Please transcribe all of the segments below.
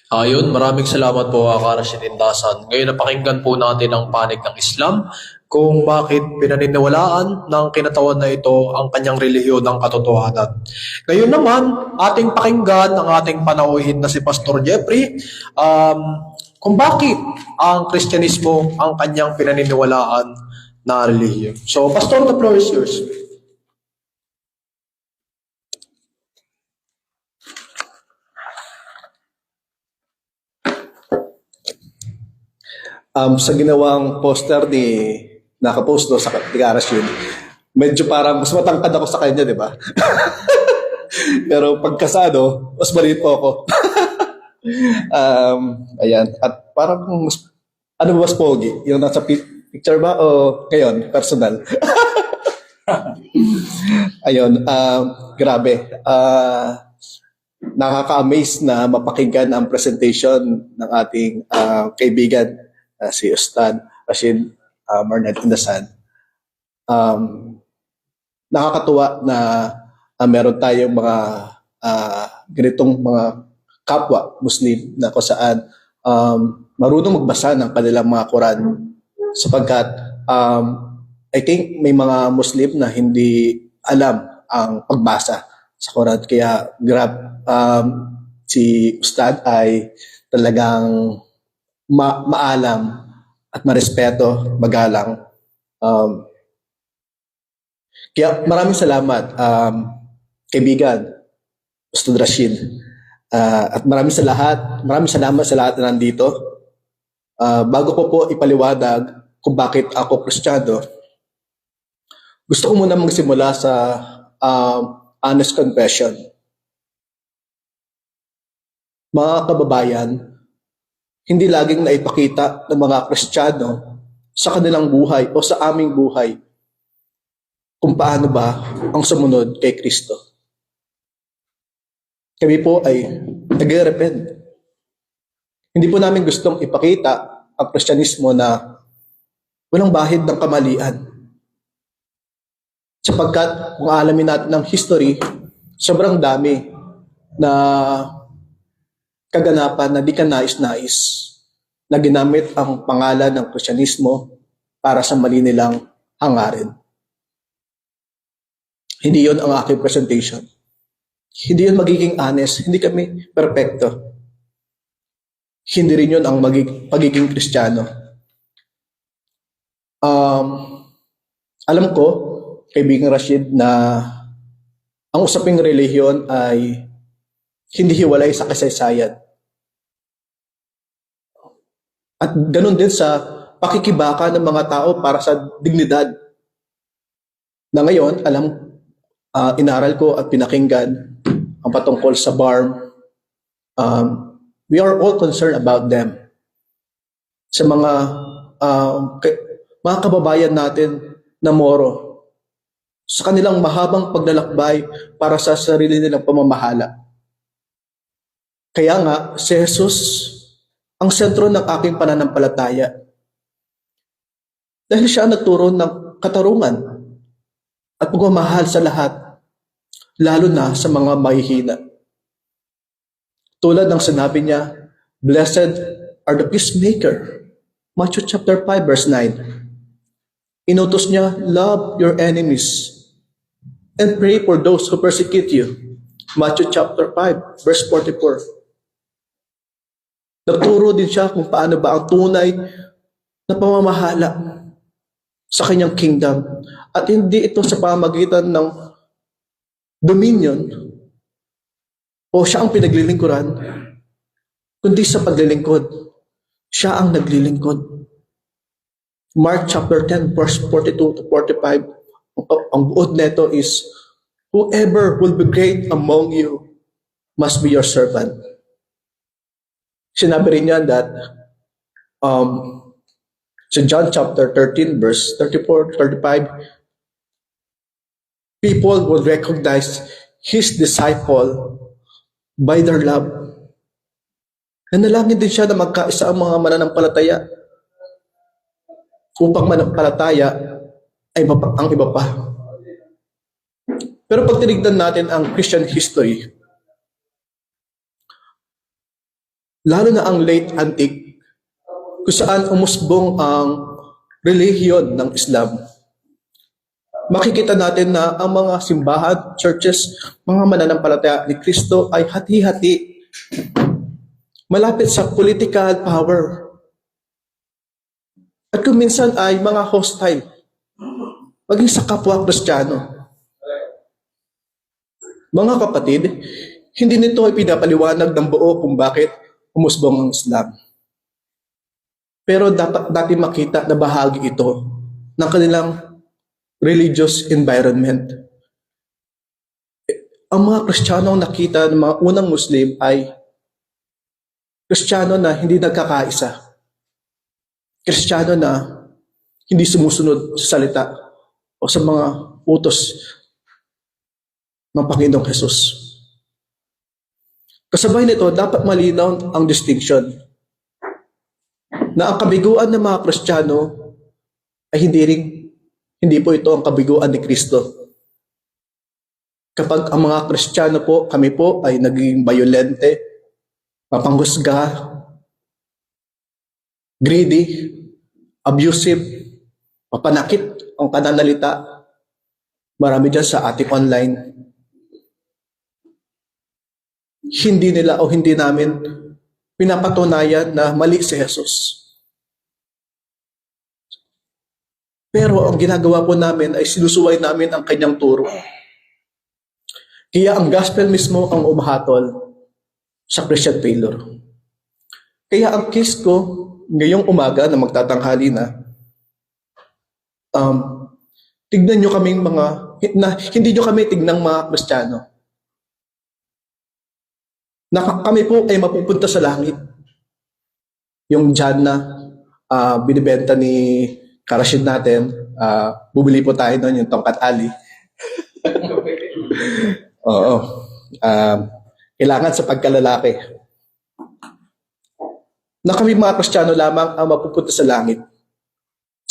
Ayun, maraming salamat po, Rashid Indasan. Ngayon napakinggan po natin ang panig ng Islam kung bakit pinaniniwalaan ng kinatawan na ito ang kanyang relihiyon ng katotohanan. Ngayon naman, ating pakinggan ang ating panauhin na si Pastor Jeffrey kung bakit ang Kristyanismo ang kanyang pinaniniwalaan na relihiyon. So, Pastor, the floor is yours. Sa ginawang poster ni nakapost do sa Tigaras yun, medyo parang mas matangkad ako sa kanya, di ba? Pero pagkasado, mas maliit po ako. Ayan. At parang mas, ano ba mas pogi? Yung nasa picture ba o ngayon, personal? Ayun, grabe. Nakaka-amaze na mapakinggan ang presentation ng ating kaibigan si Ustad Rashid Marnad Indasan. Nakakatuwa na meron tayong mga ganitong mga kapwa Muslim na kung saan marunong magbasa ng kanilang mga Quran sapagkat I think may mga Muslim na hindi alam ang pagbasa sa Quran. Kaya si Ustad ay talagang maalam at marespeto, magalang. Kaya maraming salamat, kaibigan, Ustad Rashid. At maraming salamat sa lahat na nandito. Bago ko po ipaliwanag kung bakit ako Kristiyano, gusto ko muna magsimula sa honest confession. Mga kababayan, hindi laging naipakita ng mga Kristiyano sa kanilang buhay o sa aming buhay kung paano ba ang sumunod kay Kristo. Kami po ay nag-repent. Hindi po namin gustong ipakita ang Kristyanismo na walang bahid ng kamalian. Sapagkat kung alamin natin ng history, sobrang dami na kaganapan na di ka nais-nais na ginamit ang pangalan ng Kristyanismo para sa mali nilang hangarin. Hindi yon ang aking presentation. Hindi yon magiging honest. Hindi kami perfecto. Hindi rin yon ang pagiging Kristiyano. Alam ko, kaibigan Rashid, na ang usaping relihiyon ay hindi hiwalay sa kasaysayan. At ganun din sa pakikibaka ng mga tao para sa dignidad. Na ngayon, inaral ko at pinakinggan ang patungkol sa BARM. We are all concerned about them. Sa mga kababayan natin na Moro, sa kanilang mahabang paglalakbay para sa sarili nilang pamamahala. Kaya nga, si Jesus ang sentro ng aking pananampalataya. Dahil siya nagturo ng katarungan at pagmamahal sa lahat, lalo na sa mga mahihina. Tulad ng sinabi niya, "Blessed are the peacemaker." Matthew chapter 5 verse 9. Inutos niya, "Love your enemies and pray for those who persecute you." Matthew chapter 5 verse 44. Nagturo din siya kung paano ba ang tunay na pamamahala sa kanyang kingdom. At hindi ito sa pamagitan ng dominion o siya ang pinaglilingkuran, kundi sa paglilingkod. Siya ang naglilingkod. Mark chapter 10 verse 42 to 45, ang buod neto is, "Whoever will be great among you must be your servant." Sinabi rin niya that sa John chapter 13 verse 34 to 35, people will recognize his disciple by their love. Nanalangin din siya na magkaisa ang mga mananampalataya upang manampalataya ay ang iba pa. Pero pag tinignan natin ang Christian history, lalo na ang late antique, kung saan umusbong ang relihiyon ng Islam. Makikita natin na ang mga simbahan, churches, mga mananampalataya ni Kristo ay hati-hati. Malapit sa political power. At kung minsan ay mga hostile. Maging sa kapwa Kristiyano. Mga kapatid, hindi nito ay pinapaliwanag ng buo kung bakit umusbong ang Islam. Pero dapat natin makita na bahagi ito ng kanilang religious environment. Ang mga Kristiyano ang nakita ng mga unang Muslim ay Kristiyano na hindi nagkakaisa. Kristiyano na hindi sumusunod sa salita o sa mga utos ng Panginoong Hesus. Kasabay nito, dapat malinaw ang distinction na ang kabiguan ng mga Kristiyano ay hindi po ito ang kabiguan ni Kristo. Kapag ang mga Kristiyano po, kami po ay naging violente, mapanghusga, greedy, abusive, mapanakit ang pananalita, marami dyan sa ating online. Hindi nila o hindi namin pinapatunayan na mali si Jesus. Pero ang ginagawa po namin ay sinusuway namin ang kanyang turo. Kaya ang gospel mismo ang umahatol sa Christian failure. Kaya ang case ko ngayong umaga na magtatanghali na, tignan nyo kaming hindi nyo kami tignang mga Kristiyano. Na kami po ay mapupunta sa langit. Yung dyan na binibenta ni Karashid natin, bubili po tayo doon, yung tongkat ali. Oo. Kailangan sa pagkalalaki. Na kami mga Kristiyano lamang ang mapupunta sa langit.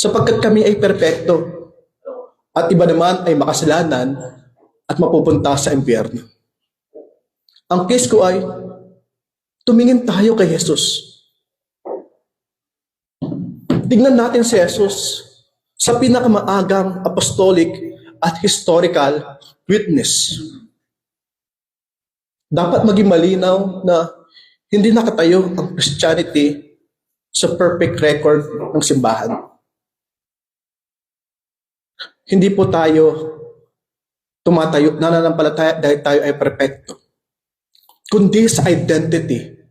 Sapagkat kami ay perpekto. At iba naman ay makasalanan at mapupunta sa impyerno. Ang case ko ay, tumingin tayo kay Jesus. Tingnan natin si Jesus sa pinakamaagang apostolic at historical witness. Dapat maging malinaw na hindi nakatayo ang Christianity sa perfect record ng simbahan. Hindi po tayo tumatayo, nananampalataya dahil tayo ay perfecto. Kundi sa identity,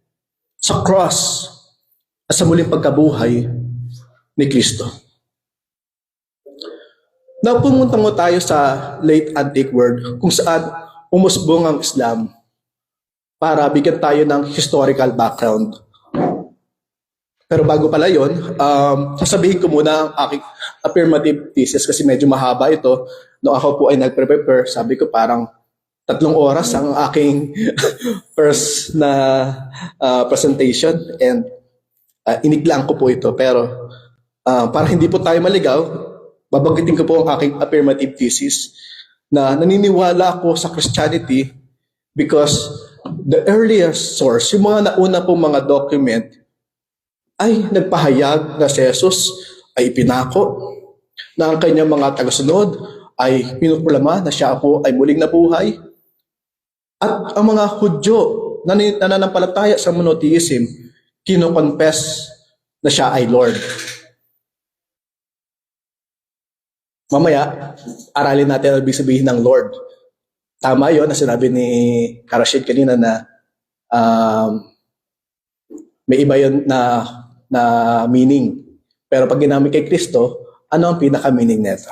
sa cross, at sa muling pagkabuhay ni Kristo. Now, pumunta mo tayo sa late antique world kung saan umusbong ang Islam para bigyan tayo ng historical background. Pero bago pala yun, sasabihin ko muna ang aking affirmative thesis kasi medyo mahaba ito. Noong ako po ay nagprepare, sabi ko parang 3 oras ang aking first na presentation and iniglaan ko po ito. Pero para hindi po tayo maligaw, babanggitin ko po ang aking affirmative thesis na naniniwala ako sa Christianity because the earliest source, yung mga nauna pong mga document, ay nagpahayag na si Jesus ay ipinako, na ang kanyang mga tagasunod ay pinukulama na siya po ay muling nabuhay. At ang mga Hudyo na nananampalataya sa monotheism, kino-confess na siya ay Lord. Mamaya, aralin natin ang ibig sabihin ng Lord. Tama yun na sinabi ni Karashid kanina na may iba yun na meaning. Pero pag ginamit kay Kristo, ano ang pinaka-meaning nito?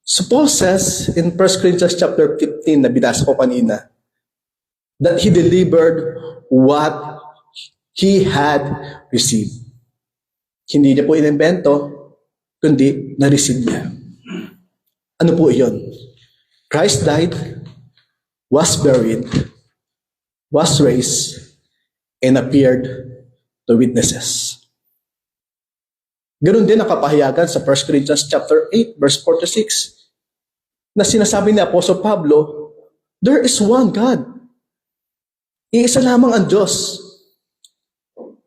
So Paul says in 1 Corinthians chapter 15 na binasa ko kanina, that he delivered what he had received. Hindi niya po inimbento, kundi na-receive niya. Ano po iyon? Christ died, was buried, was raised, and appeared to witnesses. Ganun din ang kapahayagan sa 1 Corinthians chapter 8, verse 46, na sinasabi ni Apostle Pablo, there is one God. Iisa lamang ang Diyos.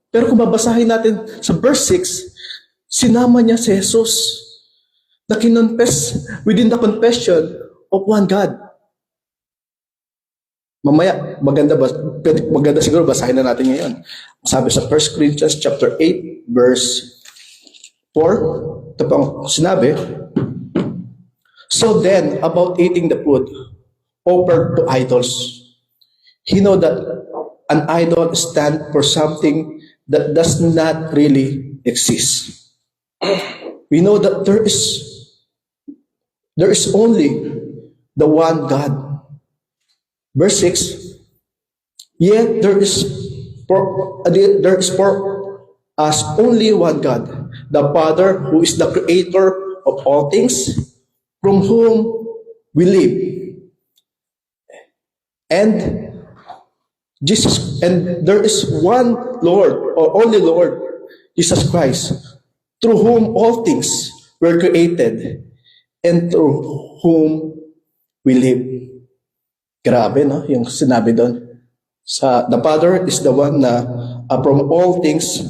Pero kung babasahin natin sa verse 6, sinama niya si Jesus na kinonfess within the confession of one God. Mamaya, maganda siguro basahin na natin ngayon. Sabi sa 1 Corinthians chapter 8, verse 4, ito pang sinabi, so then, about eating the food offered to idols, he know that an idol stands for something that does not really exist. We know that there is only the one God. Verse 6, yet there is for us only one God, the Father, who is the creator of all things, from whom we live. And there is one Lord, or only Lord, Jesus Christ, through whom all things were created, and through whom we live. Grabe, no? Yung sinabi doon. The Father is the one na from all things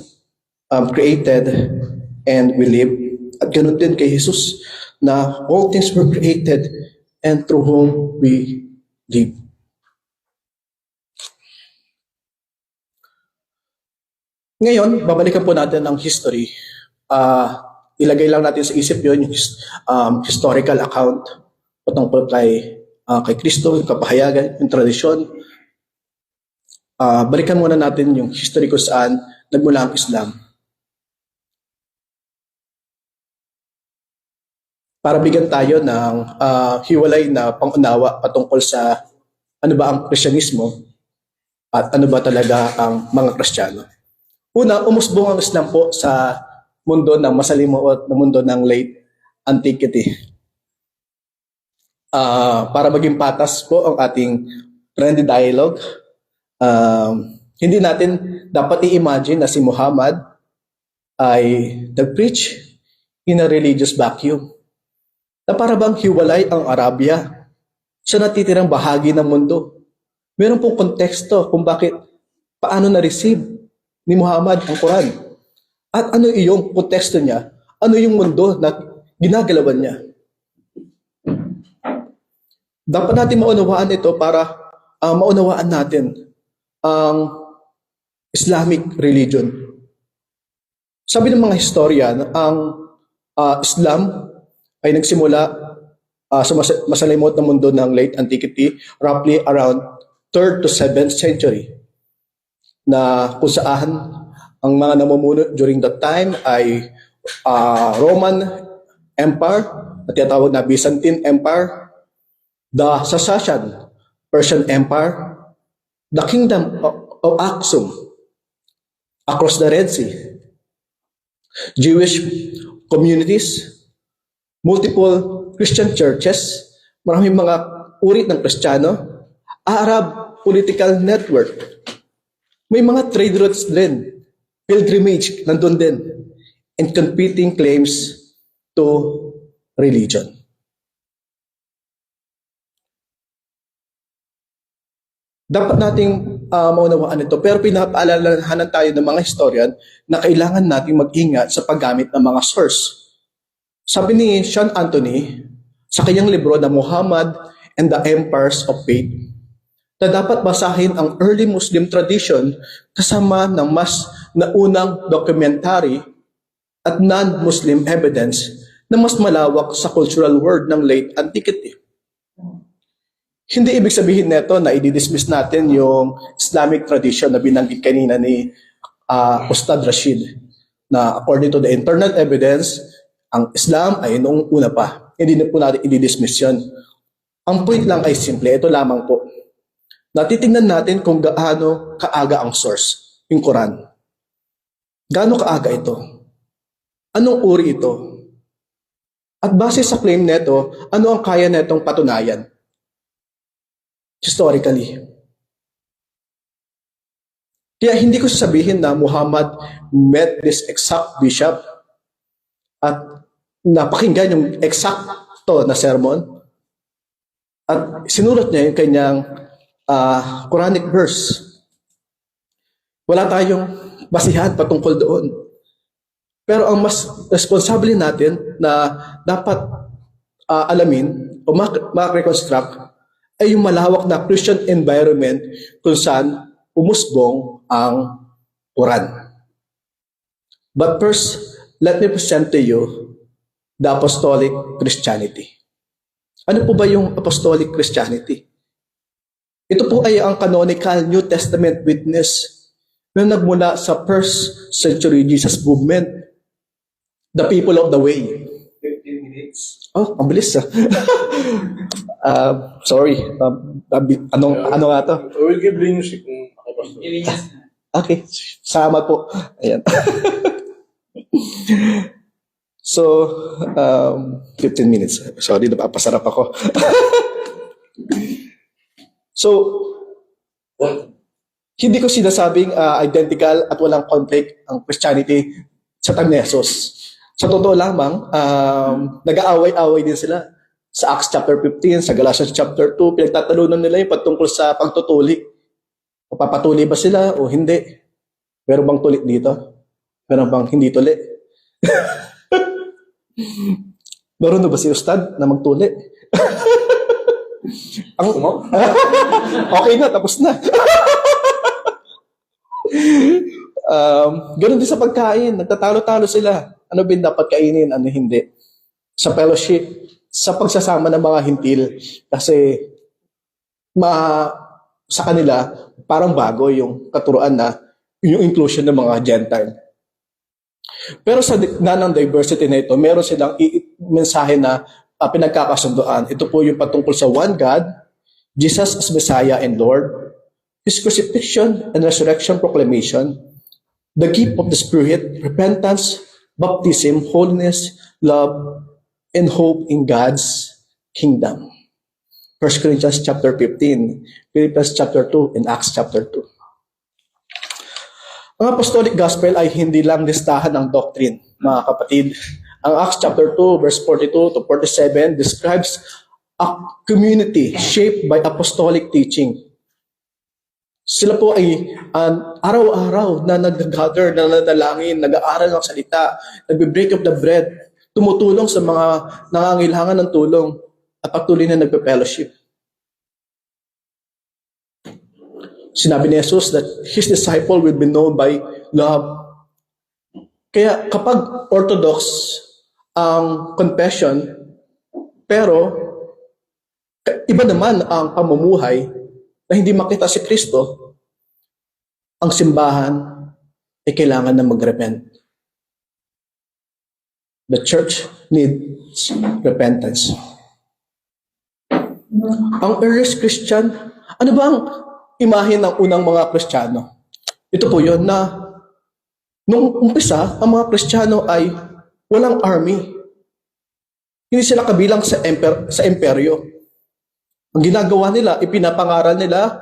created and we live. At ganun din kay Jesus, na all things were created and through whom we live. Ngayon, babalikan po natin ang history. Ilagay lang natin sa isip yun yung historical account patungkol kay Kristo, yung kapahayagan, yung tradisyon. Balikan muna natin yung history kung saan nagmula ang Islam. Para bigyan tayo ng hiwalay na pangunawa patungkol sa ano ba ang Kristyanismo at ano ba talaga ang mga Kristiyano. Una, umusbong ang Islam po sa mundo ng masalimuot na mundo ng late antiquity. Para maging patas po ang ating friendly dialogue, hindi natin dapat i-imagine na si Muhammad ay nag-preach in a religious vacuum. Na para bang hiwalay ang Arabia sa natitirang bahagi ng mundo. Meron pong konteksto kung paano na-receive ni Muhammad ang Quran. At ano yung konteksto niya? Ano yung mundo na ginagalawan niya? Dapat natin maunawaan ito para maunawaan natin ang Islamic religion. Sabi ng mga historian, ang Islam ay nagsimula sa masalimot na mundo ng late antiquity, roughly around 3rd to 7th century, na kung saan ang mga namumuno during that time ay Roman Empire, na tinatawag na Byzantine Empire, the Sassanian Persian Empire, the Kingdom of Aksum across the Red Sea, Jewish communities, multiple Christian churches, maraming mga uri ng Kristiyano, Arab political network, may mga trade routes din, pilgrimage, nandun din, and competing claims to religion. Dapat nating maunawaan ito, pero pinapaalalahanan tayo ng mga historian na kailangan nating mag-ingat sa paggamit ng mga source. Sabi ni Sean Anthony sa kanyang libro na Muhammad and the Empires of Faith, na dapat basahin ang early Muslim tradition kasama ng mas naunang documentary at non-Muslim evidence na mas malawak sa cultural world ng late antiquity. Hindi ibig sabihin nito na i-dismiss natin yung Islamic tradition na binanggit kanina ni Ustad Rashid, na according to the internal evidence, ang Islam ay noong una pa. Hindi na po natin i-dismiss yun. Ang point lang ay simple, ito lamang po. Natitingnan natin kung gaano kaaga ang source, yung Quran. Gaano kaaga ito? Anong uri ito? At base sa claim neto, ano ang kaya netong patunayan? Historically. Kaya hindi ko sasabihin na Muhammad met this exact bishop at napakinggan yung eksakto na sermon at sinulat niya yung kanyang Quranic verse. Wala tayong basihan patungkol doon. Pero ang mas responsable natin na dapat alamin o reconstruct ay yung malawak na Christian environment kung saan umusbong ang Quran. But first, let me present to you the Apostolic Christianity. Ano po ba yung Apostolic Christianity? Ito po ay ang canonical New Testament witness na nagmula sa 1st century Jesus movement. The people of the way. 15 minutes. Oh, ang bilis sorry. Ano nga to? We'll give the music kung nakapasok. Okay, sama po. Ayan. So, 15 minutes. Sorry, napapasarap ako. So, hindi ko sinasabing identical at walang conflict ang Christianity sa time ni Jesus. Sa totoo lamang, nag-aaway-away din sila. Sa Acts chapter 15, sa Galatians chapter 2, pinagtatalunan nila yung patungkol sa pagtutuli. Papatuli ba sila o hindi? Meron bang tuli dito? Meron bang hindi tuli? Meron na ba si Ustad na magtuli? Okay na, tapos na. Ganun din sa pagkain. Nagtatalo-talo sila. Ano ba dapat kainin, ano hindi. Sa fellowship, sa pagsasama ng mga hintil. Kasi sa kanila, parang bago yung katuruan na yung inclusion ng mga Gentile. Pero sa ng diversity na ito, meron silang mensahe na pinagkakasunduan. Ito po yung patungkol sa one God, Jesus as Messiah and Lord, His crucifixion and resurrection proclamation, the gift of the Spirit, repentance, baptism, holiness, love, and hope in God's kingdom. 1 Corinthians chapter 15, Philippians chapter 2, and Acts chapter 2. Ang Apostolic Gospel ay hindi lang listahan ng doctrine, mga kapatid. Ang Acts chapter 2, verse 42 to 47 describes a community shaped by apostolic teaching. Sila po ay araw-araw na nag-gather, na nadalangin, nag-aaral ng salita, nagbe-break of the bread, tumutulong sa mga nangangailangan ng tulong at patuloy na nagpe-fellowship. Sinabi ni Jesus that His disciple will be known by love. Kaya kapag orthodox ang confession, pero iba naman ang pamumuhay na hindi makita si Kristo, ang simbahan ay kailangan na mag-repent. The church needs repentance. Ang earliest Christian, ano ba ang imahe ng unang mga Kristiyano? Ito po yun na nung umpisa, ang mga Kristiyano ay walang army. Hindi sila kabilang sa imperyo. Ang ginagawa nila, ipinapangaral nila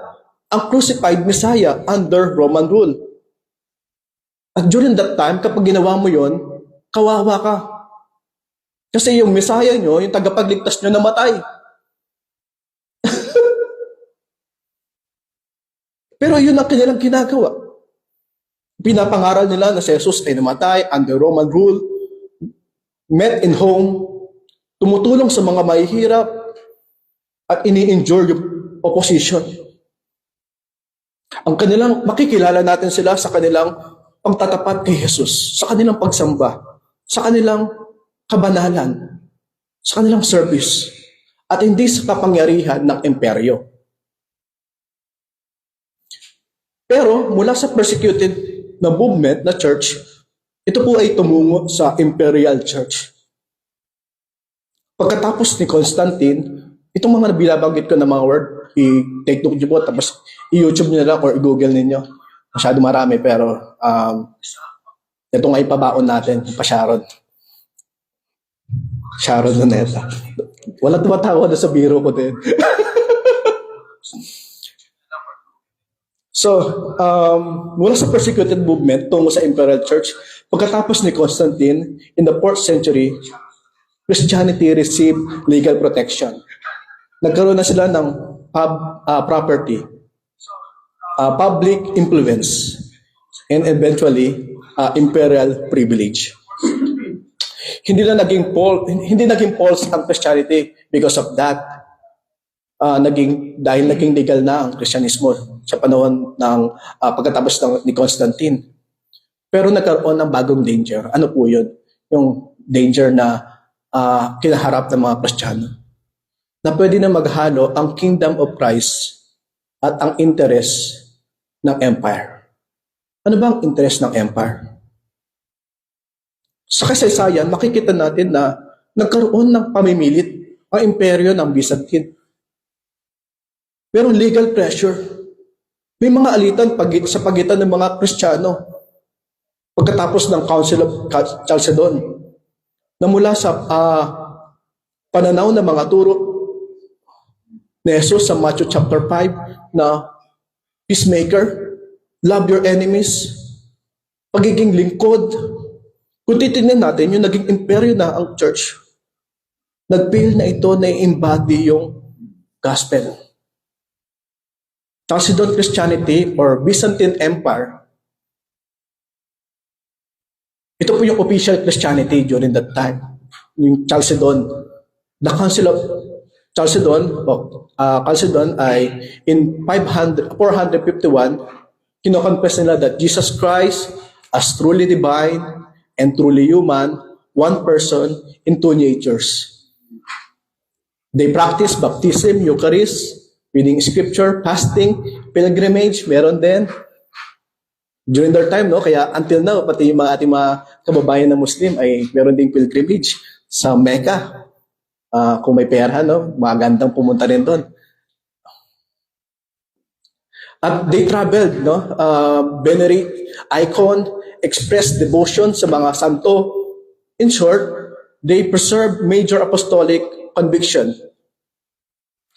ang crucified Messiah under Roman rule. At during that time, kapag ginawa mo yon, kawawa ka. Kasi yung Messiah nyo, yung tagapagligtas nyo, namatay. Pero yun ang kanilang ginagawa. Pinapangaral nila na si Jesus ay namatay under Roman rule, met in home, tumutulong sa mga mahihirap, at ini-endure yung opposition. Ang kanilang, makikilala natin sila sa kanilang pagtatapat kay Jesus, sa kanilang pagsamba, sa kanilang kabanalan, sa kanilang service, at hindi sa kapangyarihan ng imperyo. Pero mula sa persecuted na movement na church, ito po ay tumungo sa imperial church. Pagkatapos ni Constantine, itong mga binabanggit ko na mga word, i-take note nyo po, tapos i-YouTube nyo na lang or i-google ninyo. Masyado marami, pero ito nga ipabaon natin, pa-Sharon. Sharon Luneta. Wala tumatawa na sa biro ko din. So, mula sa persecuted movement tungo sa imperial church, pagkatapos ni Constantine, in the 4th century, Christianity received legal protection. Nagkaroon na sila ng property, public influence, and eventually imperial privilege. Hindi naging false ang Christianity because of that. Dahil naging legal na ang Kristyanismo sa panahon ng pagkatapos ni Constantine. Pero nagkaroon ng bagong danger. Ano po yun? Yung danger na kinaharap ng mga Kristiyano. Na pwede na maghalo ang kingdom of Christ at ang interest ng empire. Ano ba ang interest ng empire? Sa kasaysayan, makikita natin na nagkaroon ng pamimilit ang imperyo ng Byzantine. Pero legal pressure. May mga alitan sa pagitan ng mga Kristiyano pagkatapos ng Council of Chalcedon na mula sa pananaw ng mga turo ni Jesus sa Matthew chapter 5 na peacemaker, love your enemies, pagiging lingkod. Kung titignan natin, yung naging imperyo na ang church, nag-fail na ito na i-embody yung gospel. Chalcedon Christianity or Byzantine Empire, ito po yung official Christianity during that time. Yung Chalcedon. The Council of Chalcedon, Chalcedon ay in 451, kinoconfess nila that Jesus Christ as truly divine and truly human, one person in two natures. They practice baptism, Eucharist, reading scripture, fasting, pilgrimage, meron din. During their time, no? Kaya until now, pati yung ating mga kababayan na Muslim ay meron ding pilgrimage sa Mecca. Kung may pera, no? Magandang pumunta rin doon. At they traveled, no? Venerate icon, express devotion sa mga santo. In short, they preserve major apostolic conviction.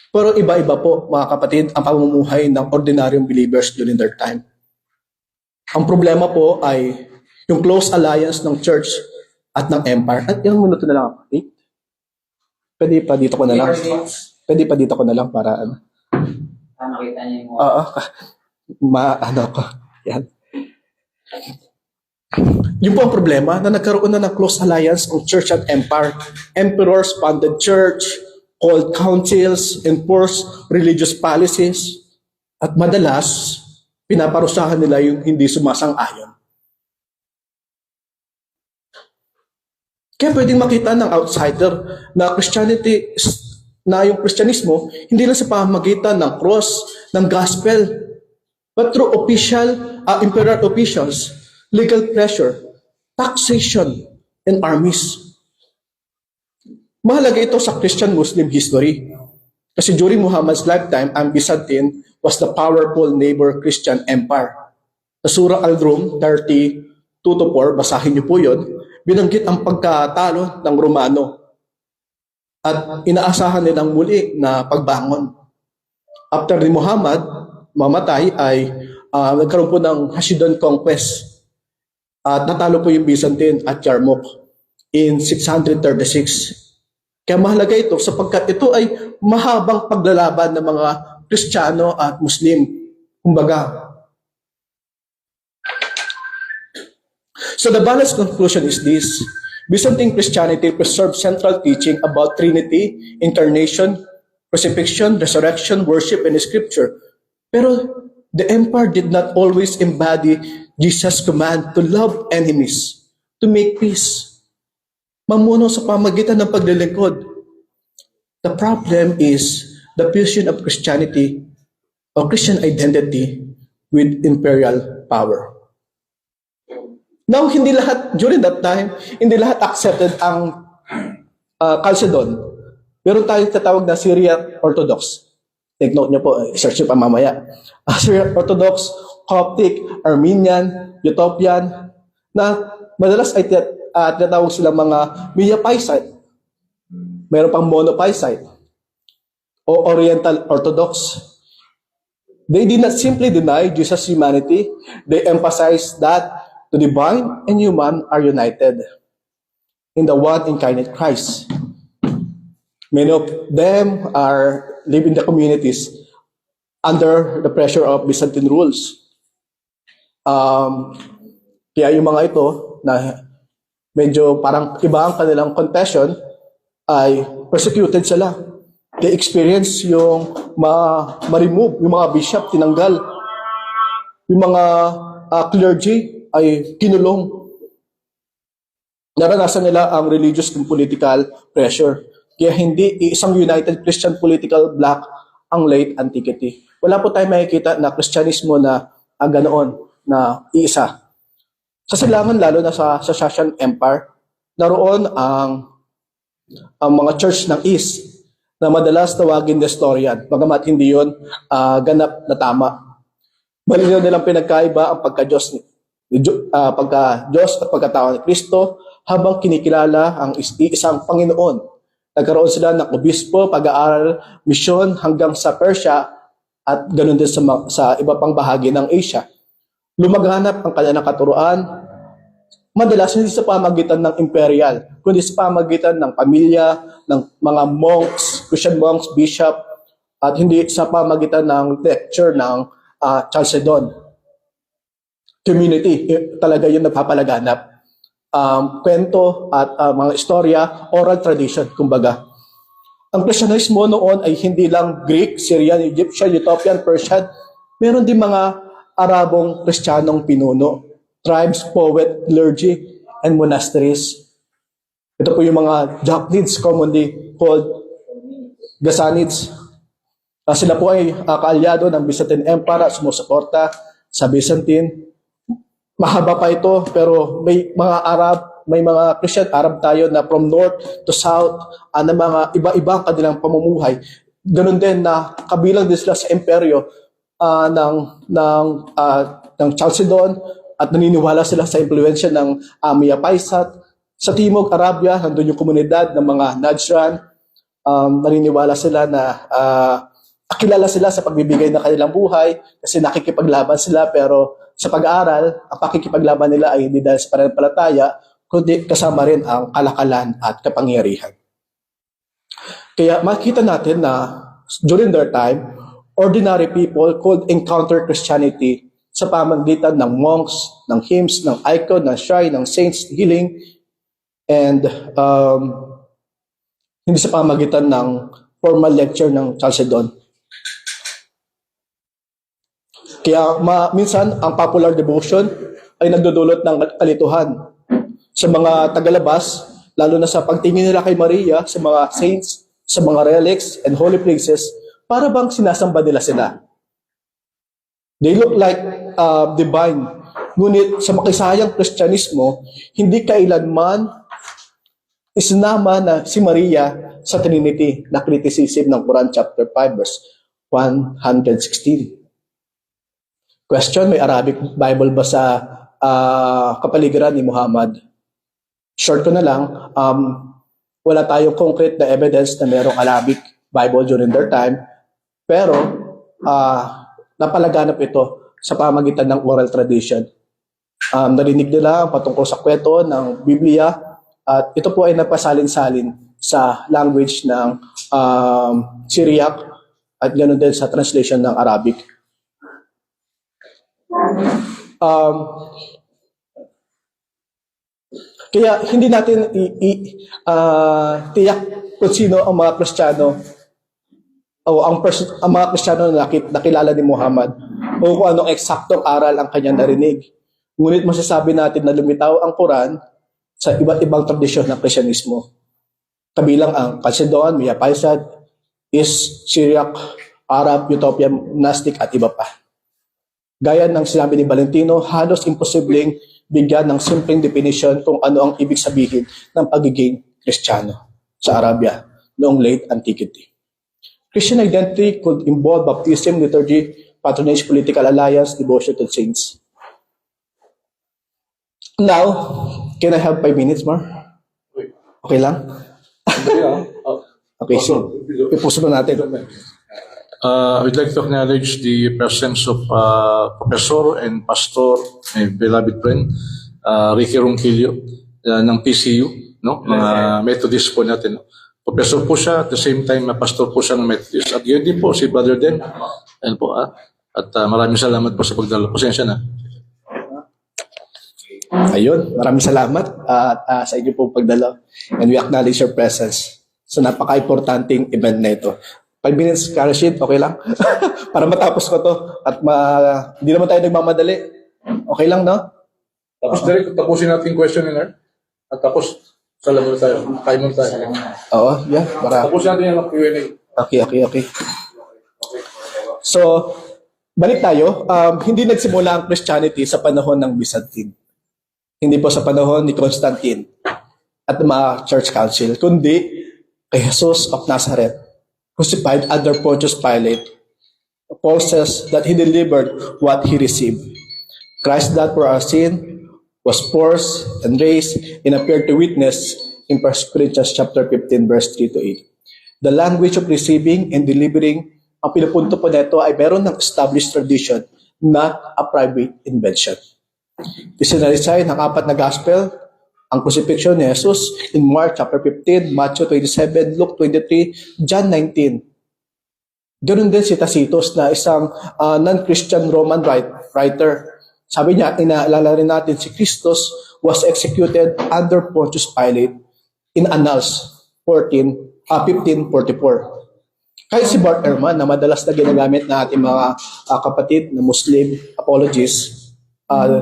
Pero iba-iba po, mga kapatid, ang pamumuhay ng ordinaryong believers during their time. Ang problema po ay yung close alliance ng church at ng empire. At ilang minuto na lang ako. 8? Pwede pa dito ko na lang. Pwede pa dito ko na lang para ano. Makita niyo yung Oo. Ano ko. Yan. Yung po ang problema na nagkaroon na ng close alliance ng church at empire. Emperors funded church, called councils, enforced religious policies, at madalas, pinaparusahan nila yung hindi sumasang-ayon. Kaya pwedeng makita ng outsider na Christianity, na yung Kristyanismo, hindi lang sa pamamagitan ng cross, ng gospel, but through imperial officials, legal pressure, taxation, and armies. Mahalaga ito sa Christian-Muslim history. Kasi during Muhammad's lifetime, ang Byzantine was the powerful neighbor Christian empire. Sa Surah Al-Rum 32-4, basahin niyo po yun, binanggit ang pagkatalo ng Romano at inaasahan nilang muli na pagbangon. After ni Muhammad mamatay ay nagkaroon po ng Hashidun conquest at natalo po yung Byzantine at Yarmouk in 636. Kaya mahalaga ito sapagkat ito ay mahabang paglalaban ng mga Kristiyano at Muslim. Kumbaga. So the balanced conclusion is this. Byzantine Christianity preserves central teaching about Trinity, incarnation, crucifixion, resurrection, worship, and scripture. Pero the empire did not always embody Jesus' command to love enemies, to make peace. Mamuno sa pamagitan ng paglilingkod. The problem is the fusion of Christianity or Christian identity with imperial power. Now, hindi lahat, during that time, hindi lahat accepted ang Chalcedon. Meron tayong tatawag na Syriac Orthodox. Take note nyo po, search nyo pa mamaya. Syriac Orthodox, Coptic, Armenian, Ethiopian, na madalas ay tinatawag silang mga Miaphysite. Meron pang Monophysite o Oriental Orthodox. They did not simply deny Jesus' humanity. They emphasized that the divine and human are united in the one incarnate Christ. Many of them are living in the communities under the pressure of Byzantine rules. Kaya yung mga ito na medyo parang iba ang kanilang confession ay persecuted sila. They experience yung ma-remove, yung mga bishop tinanggal, yung mga clergy ay kinulong. Naranasan nila ang religious and political pressure. Kaya hindi isang united Christian political bloc ang late antiquity. Wala po tayong makikita na Kristyanismo na ganoon, na iisa. Sa silangan, lalo na sa Sassanian Empire, naroon ang mga church ng East na madalas tawagin Nestorian, bagamat hindi yun ganap na tama. Malinaw nilang pinagkaiba ang pagka-Diyos at pagkatao ni Kristo habang kinikilala ang isang Panginoon. Nagkaroon sila ng obispo, pag-aaral, misyon hanggang sa Persia at ganoon din sa iba pang bahagi ng Asia. Lumaganap ang kanilang katuruan, madalas hindi sa pamagitan ng imperial, kundi sa pamagitan ng pamilya, ng mga monks, Christian monks, bishop, at hindi sa pamagitan ng lecture ng Chalcedon community. Talaga yun nagpapalaganap. Kwento at mga istorya, oral tradition, kumbaga. Ang Kristyanismo noon ay hindi lang Greek, Syrian, Egyptian, Ethiopian, Persian. Meron din mga Arabong Kristiyanong pinuno, tribes, poet, clergy, and monasteries. Ito po yung mga Jacobites, commonly called Ghassanids. Sila po ay kaalyado ng Byzantine Empire at sumusuporta sa Byzantine. Mahaba pa ito, pero may mga Arab, may mga Christian Arab tayo na from north to south, na mga iba-iba ang kanilang pamumuhay. Ganun din na kabilang din sila sa imperyo ng Chalcedon at naniniwala sila sa impluensya ng Mia Paisat. Sa Timog Arabia, nandun yung komunidad ng mga Najran. Naniniwala sila na kilala sila sa pagbibigay ng kanilang buhay kasi nakikipaglaban sila, pero sa pag-aaral, ang pakikipaglaban nila ay hindi dahil sa pananampalataya, kundi kasama rin ang kalakalan at kapangyarihan. Kaya makita natin na during their time, ordinary people could encounter Christianity sa pamagitan ng monks, ng hymns, ng icon, ng shrine, ng saints, healing, and hindi sa pamagitan ng formal lecture ng Chalcedon. Kaya minsan, ang popular devotion ay nagdudulot ng kalituhan sa mga tagalabas, lalo na sa pagtingin nila kay Maria, sa mga saints, sa mga relics and holy places, para bang sinasamba nila sila. They look like divine. Ngunit sa makisayang Kristyanismo, hindi kailanman isinama na si Maria sa Trinity na criticism ng Quran chapter 5 verse 116. Question, may Arabic Bible ba sa kapaligiran ni Muhammad? Short ko na lang, wala tayong concrete na evidence na merong Arabic Bible during their time, pero napalaganap ito sa pamagitan ng oral tradition. Narinig nila ang patungkol sa kwento ng Biblia at ito po ay napasalin-salin sa language ng Syriac at ganoon din sa translation ng Arabic. Kaya hindi natin tiyak kung sino ang mga Kristiyano o ang mga Kristiyano na nakilala ni Muhammad o kung anong eksaktong aral ang kanyang narinig. Ngunit masasabi natin na lumitaw ang Quran sa iba't ibang tradisyon ng Kristyanismo. Kabilang ang Chalcedon, Mia Paisat, East, Syriac, Arab, Ethiopian, Gnostic at iba pa. Gaya ng sinabi ni Valentino, halos imposibleng bigyan ng simpleng definition kung ano ang ibig sabihin ng pagiging Kristiyano sa Arabia noong late antiquity. Christian identity could involve baptism, liturgy, patronage, political alliance, devotion to saints. Now, can I have 5 minutes more? Okay lang? Okay, so ipuso na natin. I would like to acknowledge the presence of Professor and Pastor, my beloved friend, Ricky Ronquillo, ng PCU, no? Mga Methodist po natin. No? Professor po siya, at the same time, Pastor po siya ng Methodist. At yun din po, si Brother Den. Ayan po, at maraming salamat po sa pagdala. Pasensya na. Ayun, maraming salamat at sa inyo pong pagdalo. And we acknowledge your presence sa napaka-importanting event na ito. 5 minutes, Karashid, okay lang? Para matapos ko to at hindi naman tayo nagmamadali. Okay lang, no? Tapos direct, tapusin natin yung questionnaire. At tapos, salam muna tayo. Kain muna tayo. Oo, yeah. Tapusin natin yung Q&A. Okay. So, balik tayo. Hindi nagsimula ang Christianity sa panahon ng Byzantine. Hindi po sa panahon ni Constantine at mga church council, kundi kay Jesus of Nazareth, crucified under Pontius Pilate. Paul says that he delivered what he received. Christ died for our sin, was forced and raised, and appeared to witness in 1 Corinthians chapter 15, verse 3 to 8. The language of receiving and delivering, ang pinupunto po nito ay meron ng established tradition, not a private invention. Isinalisay ng 4 na gospel ang crucifixion ni Jesus in Mark chapter 15, Matthew 27, Luke 23, John 19. Ganun din si Tacitus na isang non-Christian Roman writer. Sabi niya, inaalala rin natin si Christus was executed under Pontius Pilate in Annals 1544. Kahit si Bart Ehrman na madalas na ginagamit na ating mga kapatid na Muslim apologists,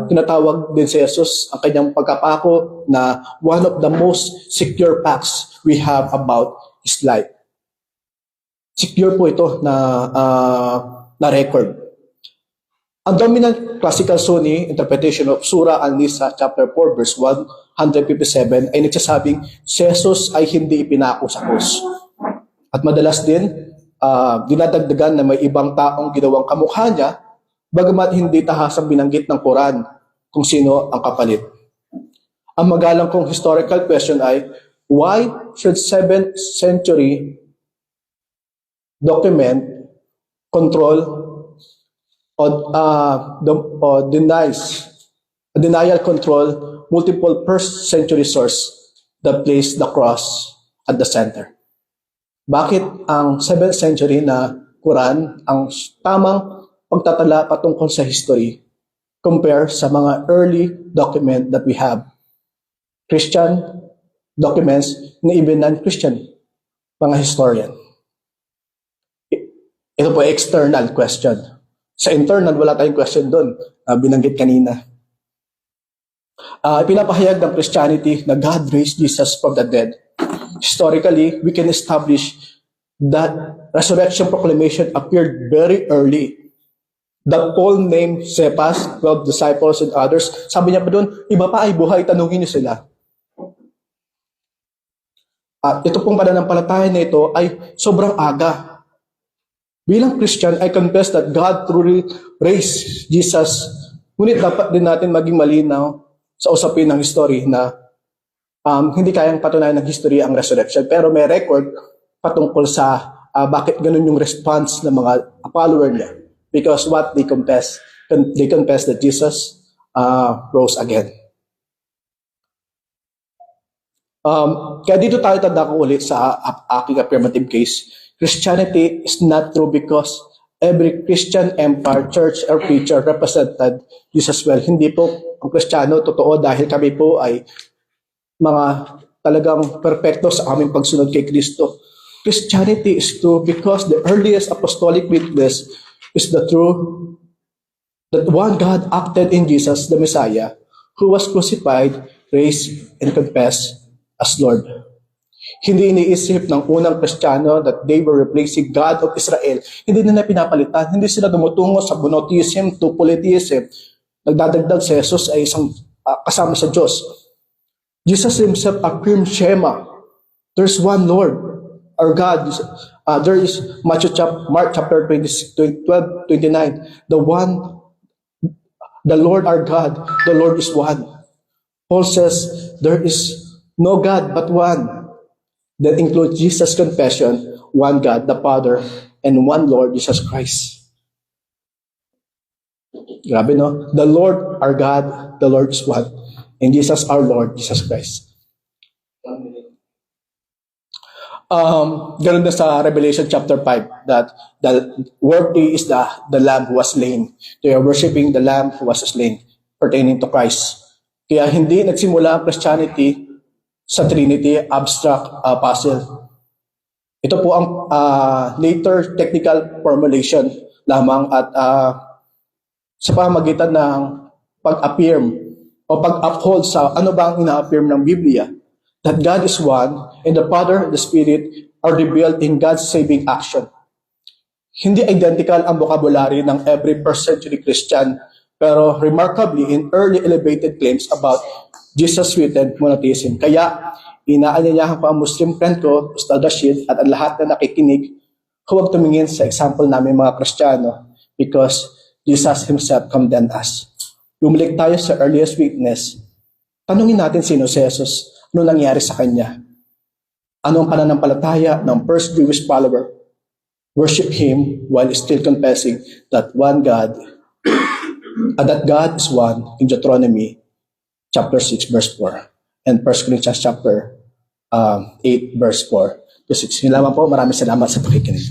tinatawag din si Jesus ang kanyang pagkapako na one of the most secure facts we have about his life. Secure po ito na record. Ang dominant classical Sunni interpretation of Surah An-Nisa chapter 4 verse 157 ay nagsasabing si Jesus ay hindi ipinako sa krus. At madalas din dinadagdagan na may ibang taong ginawang kamukha niya, bagamat hindi tahasang binanggit ng Quran kung sino ang kapalit. Ang magalang kong historical question ay, why should 7th century document control denial control multiple first century source that place the cross at the center? Bakit ang 7th century na Quran ang tamang pagtatala patungkol sa history compare sa mga early document that we have? Christian documents na even non-Christian, mga historian. Ito po external question. Sa internal, wala tayong question doon. Binanggit kanina. Pinapahayag ng Christianity na God raised Jesus from the dead. Historically, we can establish that resurrection proclamation appeared very early. That Paul named Cephas, 12 disciples and others. Sabi niya pa doon, iba pa ay buhay, tanungin niyo sila. At ito pong pananampalataya na ito ay sobrang aga. Bilang Christian, I confess that God truly raised Jesus. Ngunit dapat din natin maging malinaw sa usapin ng history na hindi kayang patunayan ng history ang resurrection. Pero may record patungkol sa bakit ganun yung response ng mga follower niya. Because what they confess that Jesus rose again. Kaya dito tayo tanda ko ulit sa aking affirmative case. Christianity is not true because every Christian empire, church, or preacher represented Jesus well. Hindi po ang Kristiyano totoo dahil kami po ay mga talagang perfecto sa aming pagsunod kay Kristo. Christianity is true because the earliest apostolic witness is the truth that one God acted in Jesus, the Messiah, who was crucified, raised, and confessed as Lord. Hindi iniisip ng unang Kristiyano that they were replacing God of Israel. Hindi nila pinapalitan. Hindi sila dumutungo sa monotheism to polytheism. Nagdadagdag si Jesus ay isang kasama sa Diyos. Jesus himself affirmed Shema. There's one Lord, our God. There is Mark chapter 12:29. The Lord our God, the Lord is one. Paul says there is no God but one. That includes Jesus' confession, one God, the Father, and one Lord, Jesus Christ. Grabe, no? The Lord, our God, the Lord is one. And Jesus, our Lord, Jesus Christ. Ganun na sa Revelation chapter 5, that the worthy is the Lamb who was slain. They are worshiping the Lamb who was slain, pertaining to Christ. Kaya hindi nagsimula ang Christianity sa Trinity abstract puzzle. Ito po ang later technical formulation lamang at sa pamagitan ng pag-affirm o pag-uphold sa ano ba ang ina-affirm ng Biblia, that God is one and the Father and the Spirit are revealed in God's saving action. Hindi identical ang vocabulary ng every first century Christian, pero remarkably in early elevated claims about Jesus written monotheism. Kaya inaanyayahan ko ang Muslim friend ko, Ustad Rashid, at ang lahat na nakikinig, huwag tumingin sa example namin mga Kristiyano because Jesus Himself condemned us. Bumalik tayo sa earliest witness. Tanungin natin sino si Jesus, ano nangyari sa Kanya. Ano ang pananampalataya ng first Jewish follower? Worship Him while still confessing that one God, that God is one in Deuteronomy chapter 6 verse 4 and 1 Corinthians chapter 8 verse 4 to 6. Yun lamang po. Maraming salamat sa pakikinig.